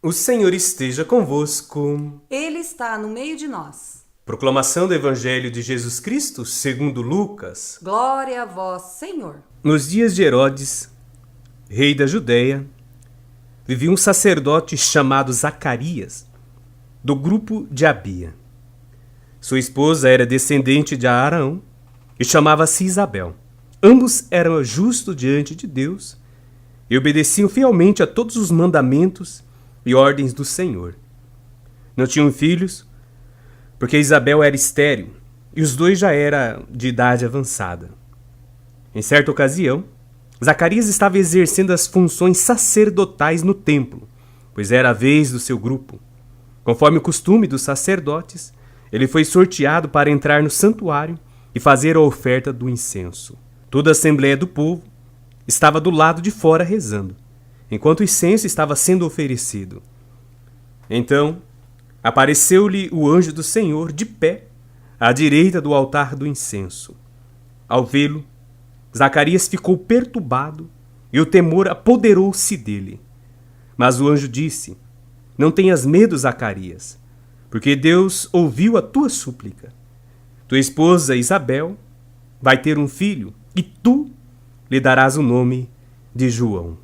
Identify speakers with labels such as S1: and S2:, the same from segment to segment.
S1: O Senhor esteja convosco.
S2: Ele está no meio de nós.
S1: Proclamação do Evangelho de Jesus Cristo segundo Lucas.
S2: Glória a vós, Senhor.
S1: Nos dias de Herodes, rei da Judéia, vivia um sacerdote chamado Zacarias, do grupo de Abia. Sua esposa era descendente de Arão e chamava-se Isabel. Ambos eram justos diante de Deus e obedeciam fielmente a todos os mandamentos e ordens do Senhor. Não tinham filhos, porque Isabel era estéril e os dois já eram de idade avançada. Em certa ocasião, Zacarias estava exercendo as funções sacerdotais no templo, pois era a vez do seu grupo. Conforme o costume dos sacerdotes, ele foi sorteado para entrar no santuário e fazer a oferta do incenso. Toda a assembleia do povo estava do lado de fora rezando, enquanto o incenso estava sendo oferecido. Então, apareceu-lhe o anjo do Senhor de pé, à direita do altar do incenso. Ao vê-lo, Zacarias ficou perturbado e o temor apoderou-se dele. Mas o anjo disse: Não tenhas medo, Zacarias, porque Deus ouviu a tua súplica. Tua esposa Isabel vai ter um filho e tu lhe darás o nome de João.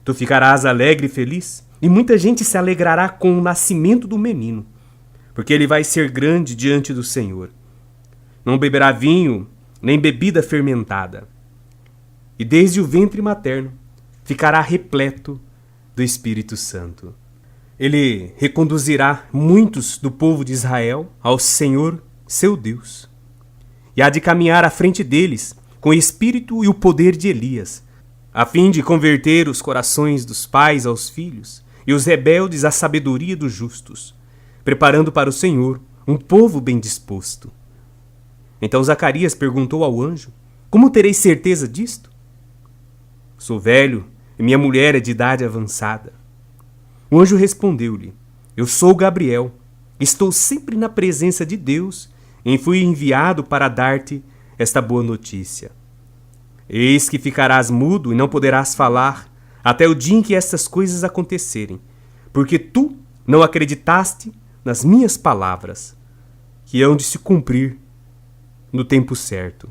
S1: Tu ficarás alegre e feliz, e muita gente se alegrará com o nascimento do menino, porque ele vai ser grande diante do Senhor. Não beberá vinho, nem bebida fermentada, e desde o ventre materno ficará repleto do Espírito Santo. Ele reconduzirá muitos do povo de Israel ao Senhor, seu Deus, e há de caminhar à frente deles com o espírito e o poder de Elias, a fim de converter os corações dos pais aos filhos e os rebeldes à sabedoria dos justos, preparando para o Senhor um povo bem disposto. Então Zacarias perguntou ao anjo: Como terei certeza disto? Sou velho e minha mulher é de idade avançada. O anjo respondeu-lhe: Eu sou Gabriel, estou sempre na presença de Deus e fui enviado para dar-te esta boa notícia. Eis que ficarás mudo e não poderás falar até o dia em que estas coisas acontecerem, porque tu não acreditaste nas minhas palavras, que hão de se cumprir no tempo certo.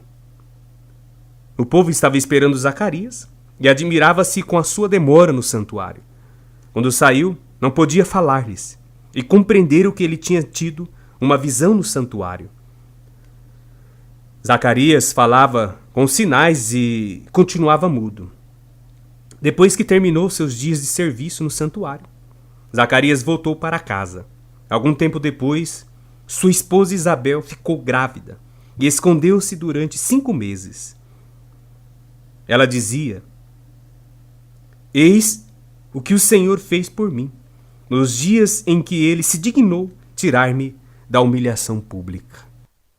S1: O povo estava esperando Zacarias e admirava-se com a sua demora no santuário. Quando saiu, não podia falar-lhes e compreender o que ele tinha tido uma visão no santuário. Zacarias falava com sinais e continuava mudo. Depois que terminou seus dias de serviço no santuário, Zacarias voltou para casa. Algum tempo depois, sua esposa Isabel ficou grávida e escondeu-se durante 5 meses. Ela dizia: Eis o que o Senhor fez por mim, nos dias em que ele se dignou tirar-me da humilhação pública.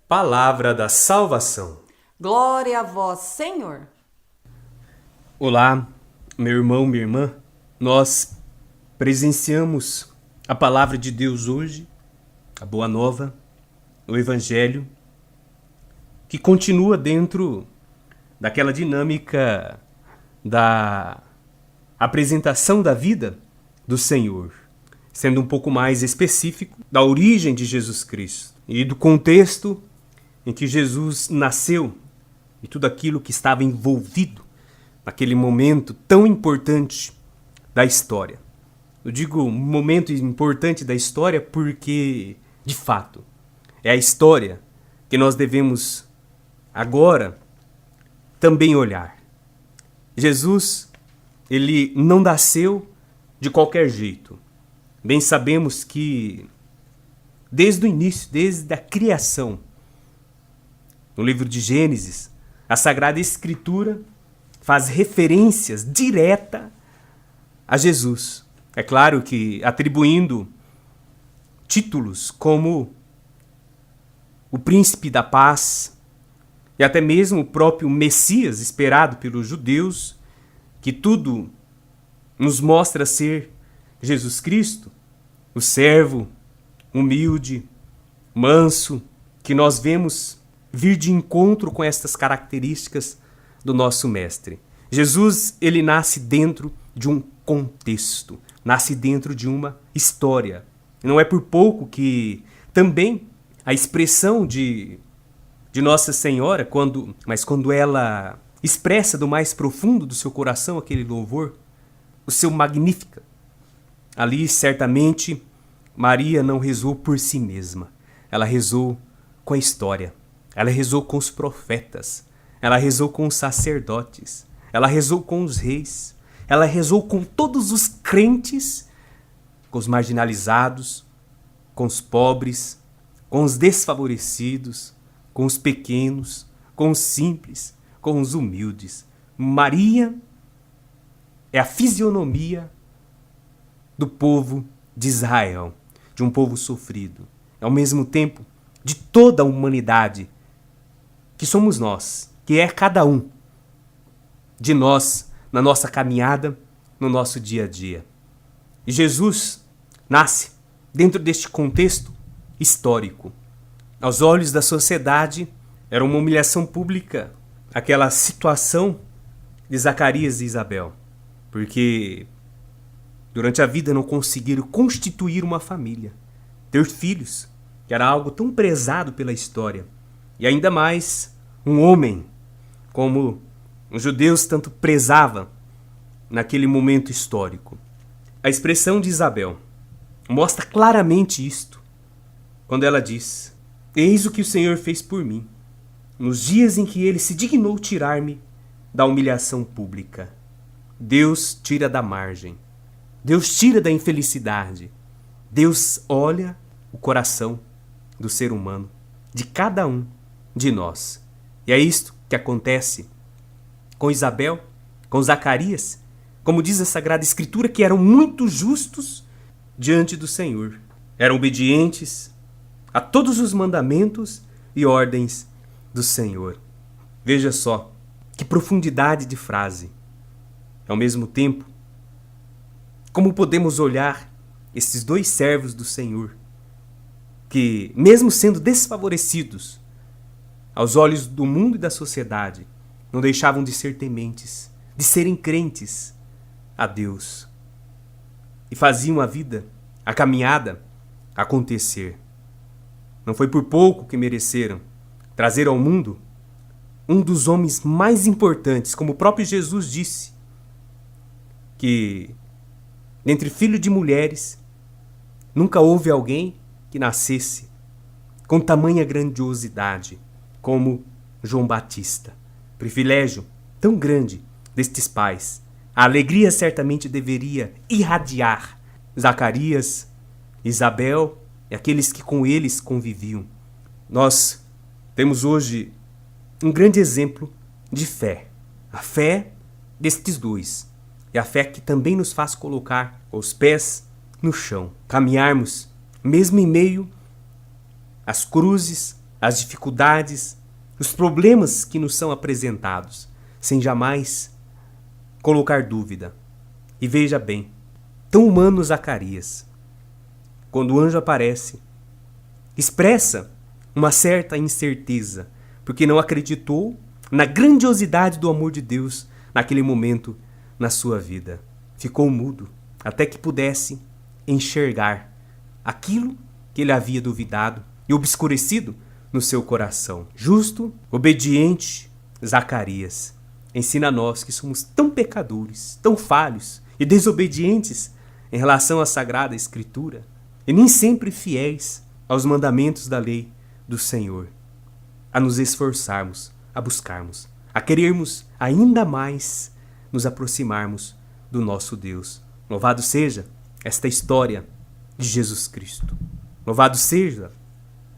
S1: Palavra da salvação.
S2: Glória a vós, Senhor.
S1: Olá, meu irmão, minha irmã. Nós presenciamos a palavra de Deus hoje, a Boa Nova, o Evangelho, que continua dentro daquela dinâmica da apresentação da vida do Senhor, sendo um pouco mais específico da origem de Jesus Cristo e do contexto em que Jesus nasceu e tudo aquilo que estava envolvido naquele momento tão importante da história. Eu digo momento importante da história porque, de fato, é a história que nós devemos agora também olhar. Jesus, ele não nasceu de qualquer jeito. Bem sabemos que desde o início, desde a criação, no livro de Gênesis, a Sagrada Escritura faz referências diretas a Jesus. É claro que atribuindo títulos como o Príncipe da Paz e até mesmo o próprio Messias esperado pelos judeus, que tudo nos mostra ser Jesus Cristo, o servo humilde, manso, que nós vemos vir de encontro com estas características do nosso Mestre. Jesus, ele nasce dentro de um contexto, nasce dentro de uma história. E não é por pouco que também a expressão de Nossa Senhora, quando ela expressa do mais profundo do seu coração aquele louvor, o seu Magnífica, ali certamente Maria não rezou por si mesma. Ela rezou com a história. Ela rezou com os profetas. Ela rezou com os sacerdotes. Ela rezou com os reis. Ela rezou com todos os crentes, com os marginalizados, com os pobres, com os desfavorecidos, com os pequenos, com os simples, com os humildes. Maria é a fisionomia do povo de Israel, de um povo sofrido. É ao mesmo tempo de toda a humanidade, que somos nós, que é cada um de nós na nossa caminhada, no nosso dia a dia. E Jesus nasce dentro deste contexto histórico. Aos olhos da sociedade, era uma humilhação pública aquela situação de Zacarias e Isabel, porque durante a vida não conseguiram constituir uma família, ter filhos, que era algo tão prezado pela história, e ainda mais um homem, como os judeus tanto prezavam naquele momento histórico. A expressão de Isabel mostra claramente isto, quando ela diz: eis o que o Senhor fez por mim, nos dias em que ele se dignou tirar-me da humilhação pública. Deus tira da margem, Deus tira da infelicidade, Deus olha o coração do ser humano, de cada um de nós. E é isto que acontece com Isabel, com Zacarias, como diz a Sagrada Escritura, que eram muito justos diante do Senhor. Eram obedientes a todos os mandamentos e ordens do Senhor. Veja só que profundidade de frase. Ao mesmo tempo, como podemos olhar esses dois servos do Senhor, que, mesmo sendo desfavorecidos aos olhos do mundo e da sociedade, não deixavam de ser tementes, de serem crentes a Deus, e faziam a vida, a caminhada, acontecer. Não foi por pouco que mereceram trazer ao mundo um dos homens mais importantes, como o próprio Jesus disse, que dentre filhos de mulheres nunca houve alguém que nascesse com tamanha grandiosidade como João Batista. Privilégio tão grande destes pais. A alegria certamente deveria irradiar Zacarias, Isabel e aqueles que com eles conviviam. Nós temos hoje um grande exemplo de fé. A fé destes dois. E a fé que também nos faz colocar os pés no chão. Caminharmos, mesmo em meio às cruzes, às dificuldades, os problemas que nos são apresentados, sem jamais colocar dúvida. E veja bem, tão humano Zacarias, quando o anjo aparece, expressa uma certa incerteza, porque não acreditou na grandiosidade do amor de Deus naquele momento na sua vida. Ficou mudo até que pudesse enxergar aquilo que ele havia duvidado e obscurecido no seu coração. Justo, obediente Zacarias ensina a nós que somos tão pecadores, tão falhos e desobedientes em relação à Sagrada Escritura e nem sempre fiéis aos mandamentos da lei do Senhor, a nos esforçarmos, a buscarmos, a querermos ainda mais nos aproximarmos do nosso Deus. Louvado seja esta história de Jesus Cristo. Louvado seja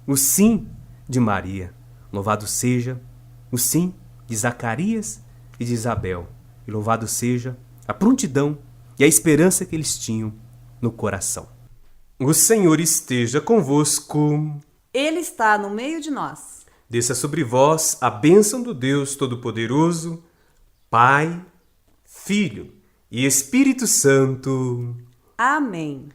S1: o sim de Maria. Louvado seja o sim de Zacarias e de Isabel. E louvado seja a prontidão e a esperança que eles tinham no coração. O Senhor esteja convosco.
S2: Ele está no meio de nós.
S1: Desça sobre vós a bênção do Deus Todo-Poderoso, Pai, Filho e Espírito Santo.
S2: Amém.